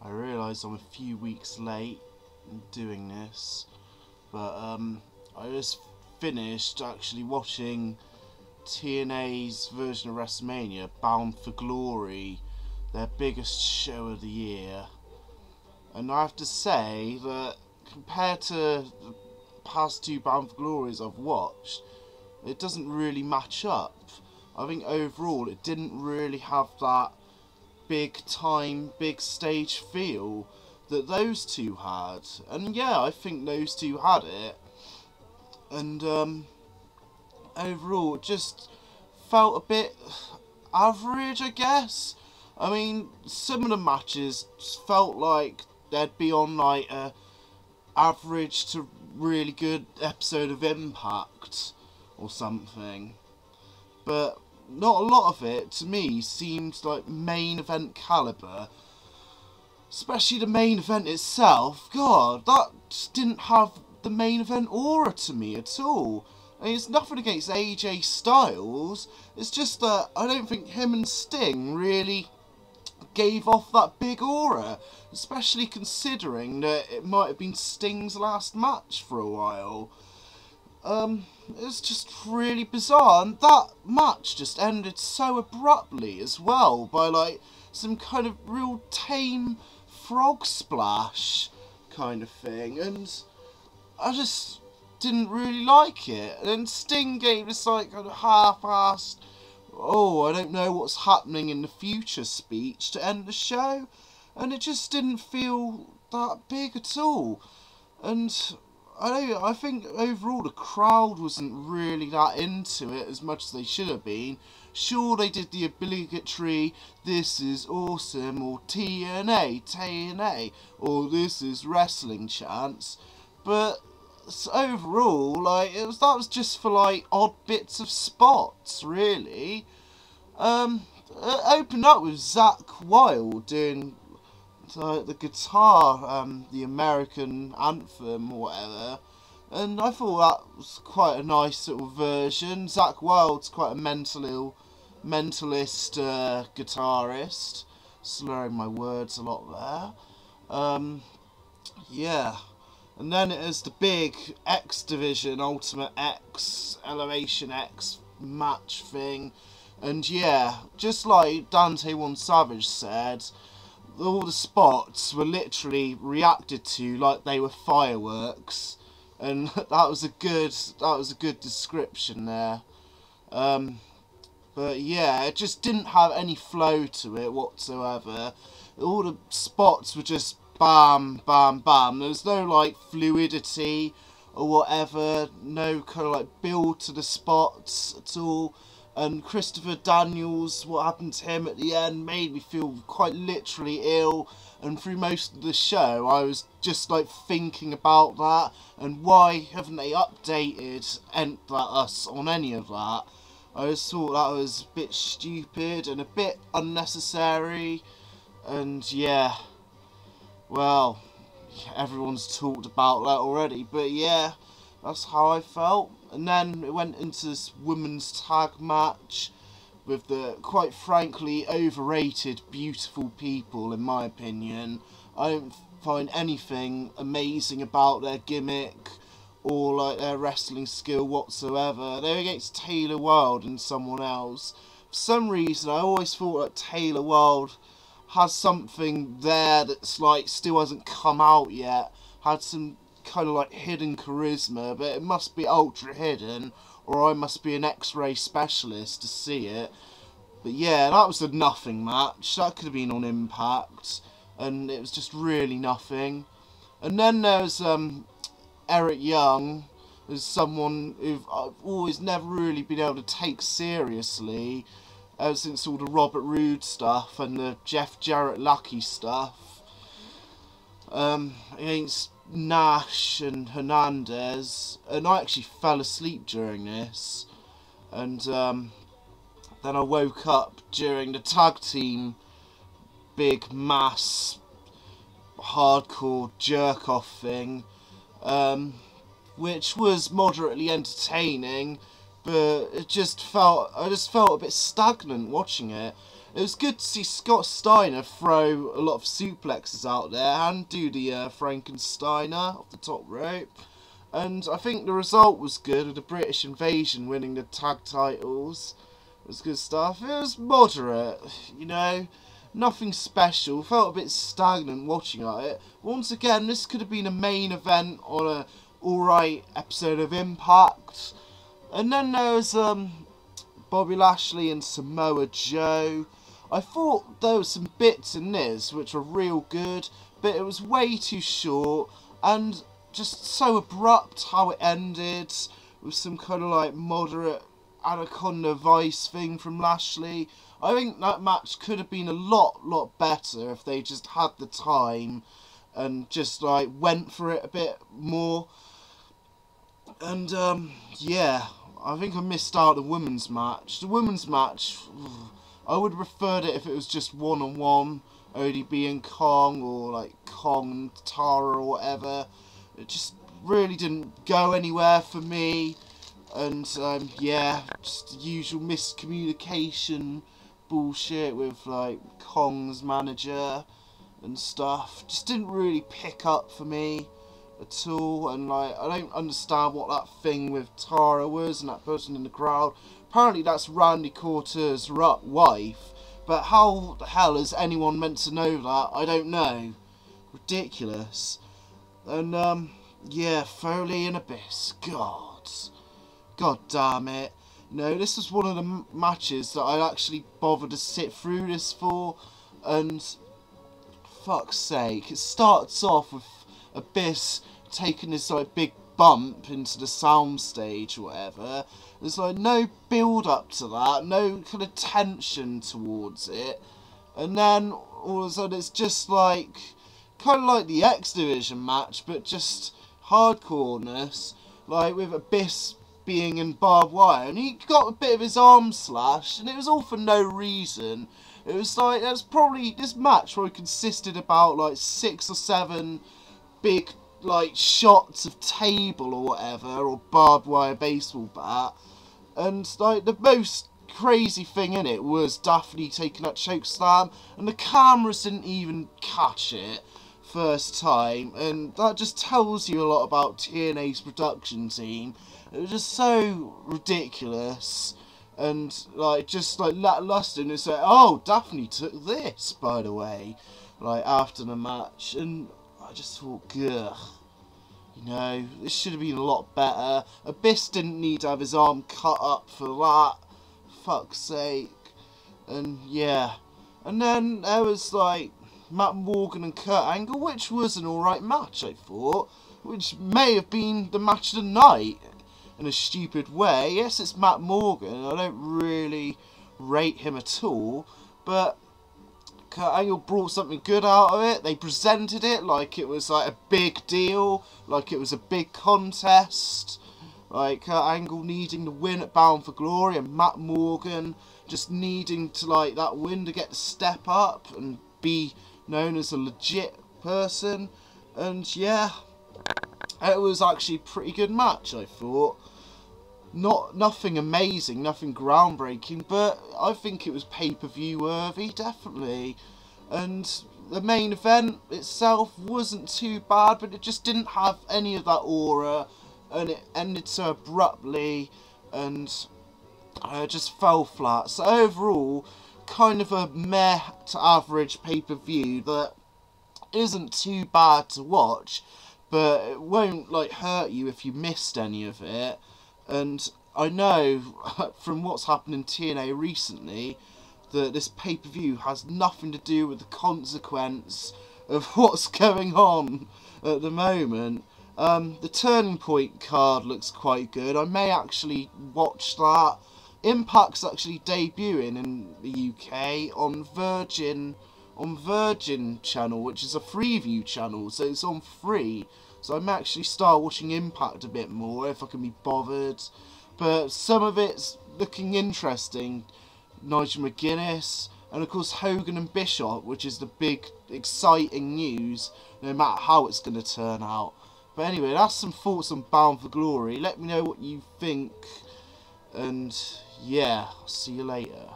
I realise I'm a few weeks late in doing this, but I just finished actually watching TNA's version of WrestleMania, Bound for Glory, their biggest show of the year. And I have to say that compared to the past two Bound for Glories I've watched, it doesn't really match up. I think overall it didn't really have that big time, big stage feel that those two had. And yeah, I think those two had it. And overall it just felt a bit average, I guess. I mean, some of the matches felt like they'd be on like a average to really good episode of Impact or something, but not a lot of it to me seemed like main event caliber, especially the main event itself. God, that just didn't have the main event aura to me at all. I mean, it's nothing against AJ Styles, it's just that I don't think him and Sting really gave off that big aura, especially considering that it might have been Sting's last match for a while. It's just really bizarre, and that match just ended so abruptly as well, by like some kind of real tame frog splash kind of thing, and I just didn't really like it. And then Sting gave this like kind of half-assed, oh, I don't know what's happening in the future speech to end the show, and it just didn't feel that big at all. And I think overall the crowd wasn't really that into it as much as they should have been. Sure, they did the obligatory "this is awesome" or TNA, TNA, or "this is wrestling" chants, but overall, like, that was just for like odd bits of spots, really. It opened up with Zakk Wylde doing the guitar, the American anthem or whatever, and I thought that was quite a nice little version. Zakk Wylde's quite a mentalist guitarist, slurring my words a lot there. Yeah. And then it is the big X Division, Ultimate X, Elevation X match thing. And yeah, just like Dante One Savage said, all the spots were literally reacted to like they were fireworks. And that was a good description there. But yeah, it just didn't have any flow to it whatsoever. All the spots were just bam, bam, bam. There was no like fluidity or whatever, no kind of like build to the spots at all. And Christopher Daniels, what happened to him at the end made me feel quite literally ill, and through most of the show I was just like thinking about that, and why haven't they updated us on any of that. I just thought that was a bit stupid and a bit unnecessary, and yeah, well, everyone's talked about that already, but yeah, that's how I felt. And then it went into this women's tag match with the, quite frankly, overrated Beautiful People, in my opinion. I don't find anything amazing about their gimmick or like their wrestling skill whatsoever. They're against Taylor Wilde and someone else. For some reason, I always thought that Taylor Wilde has something there that's like still hasn't come out yet. Had some kind of like hidden charisma, but it must be ultra hidden, or I must be an X-ray specialist to see it. But yeah, that was a nothing match. That could have been on Impact, and it was just really nothing. And then there's Eric Young, who's someone who I've always never really been able to take seriously, ever since all the Robert Roode stuff and the Jeff Jarrett Lucky stuff. Against Nash and Hernandez, and I actually fell asleep during this, and then I woke up during the tag team big mass hardcore jerk off thing, which was moderately entertaining, but I just felt a bit stagnant watching it. It was good to see Scott Steiner throw a lot of suplexes out there and do the Frankensteiner off the top rope. And I think the result was good, with the British Invasion winning the tag titles. It was good stuff. It was moderate, you know, nothing special. Felt a bit stagnant watching at it. Once again, this could have been a main event on a alright episode of Impact. And then there was Bobby Lashley and Samoa Joe. I thought there were some bits in this which were real good, but it was way too short and just so abrupt how it ended, with some kind of like moderate Anaconda Vice thing from Lashley. I think that match could have been a lot better if they just had the time and just like went for it a bit more. And yeah, I think I missed out the women's match. The women's match, I would have preferred it if it was just one-on-one, ODB and Kong, or like Kong and Tara or whatever. It just really didn't go anywhere for me. And yeah, just the usual miscommunication bullshit with like Kong's manager and stuff. Just didn't really pick up for me at all. And like, I don't understand what that thing with Tara was and that person in the crowd. Apparently that's Randy Couture's wife, but how the hell is anyone meant to know that? I don't know. Ridiculous. And yeah, Foley and Abyss. God damn it. You know, this was one of the matches that I actually bothered to sit through this for, and fuck's sake, it starts off with Abyss taking this like big bump into the soundstage or whatever. There's like no build up to that, no kind of tension towards it, and then all of a sudden it's just like kind of like the X Division match, but just hardcoreness, like with Abyss being in barbed wire, and he got a bit of his arm slashed, and it was all for no reason. It was like, that's probably, this match probably consisted about like 6 or 7 big like shots of table or whatever, or barbed wire baseball bat, and like the most crazy thing in it was Daphne taking that choke slam, and the cameras didn't even catch it first time, and that just tells you a lot about TNA's production team. It was just so ridiculous and like just like lackluster, and it's like, oh, Daphne took this, by the way, like after the match, and I just thought, gugh, you know, this should have been a lot better. Abyss didn't need to have his arm cut up for that, fuck's sake. And yeah, and then there was like Matt Morgan and Kurt Angle, which was an alright match, I thought, which may have been the match of the night in a stupid way. Yes, it's Matt Morgan, I don't really rate him at all, but Kurt Angle brought something good out of it. They presented it like it was like a big deal, like it was a big contest, like Kurt Angle needing the win at Bound for Glory, and Matt Morgan just needing to like that win to get to step up and be known as a legit person. And yeah, it was actually a pretty good match, I thought. Nothing amazing, nothing groundbreaking, but I think it was pay-per-view worthy, definitely. And the main event itself wasn't too bad, but it just didn't have any of that aura, and it ended so abruptly, and just fell flat. So overall, kind of a meh to average pay-per-view that isn't too bad to watch, but it won't like hurt you if you missed any of it. And I know from what's happened in TNA recently that this pay-per-view has nothing to do with the consequence of what's going on at the moment. The Turning Point card looks quite good. I may actually watch that. Impact's actually debuting in the UK on Virgin channel, which is a Freeview channel, so it's on free. So I may actually start watching Impact a bit more if I can be bothered. But some of it's looking interesting. Nigel McGuinness, and of course Hogan and Bischoff, which is the big exciting news, no matter how it's going to turn out. But anyway, that's some thoughts on Bound for Glory. Let me know what you think, and yeah, I'll see you later.